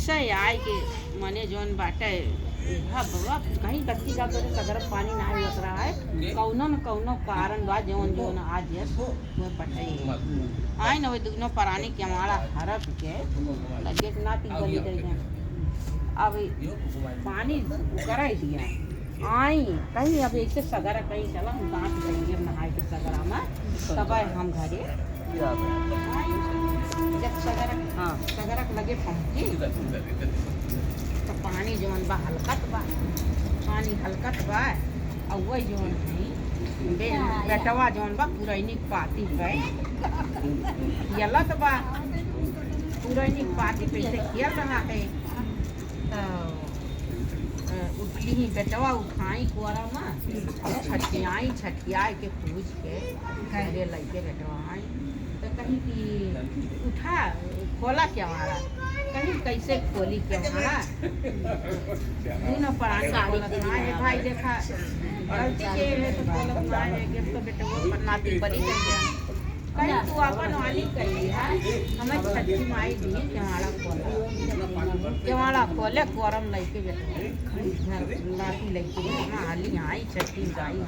कैसे आए के मने जोन बाटे बाबा कहीं कच्ची का तो सगर पानी ना लग रहा है कौनो न कौनो कारण बा जोन जोन आज ये वो पटाई आई न वे दुनो परानी के हमारा हरप के लगे ना ती गली गई अब पानी कराई दिया आई कहीं अब एक सगरा कहीं चला हम दांत गई नहाए के सगरा में तब हम घरे जब सगरा हाँ सगरा लगे पहुँची तो पानी जौन बा हल्कत बा पानी हल्कत बा और वही जौन है बेटवा जौन बा पुरैनी पाती है यलत बा पुरैनी पाती पे से खेल रहा है तो उठली ही बेटवा उठाई कुआरा में छठियाई के पूछ के घरे लगे बेटवा आई तो कहीं कि उठा खोला क्या हमारा कहीं कैसे खोली क्या हमारा परानी है भाई देखा गलती के है तो बोलत ना है कि तो बेटा वो नाती बली कर गया कहीं तू अपन वाली कही है हमें छठी माई दी केवाड़ा खोला केवाड़ा खोले कोरम लेके बेटा नाती लेके ना हाली आई छठी गाई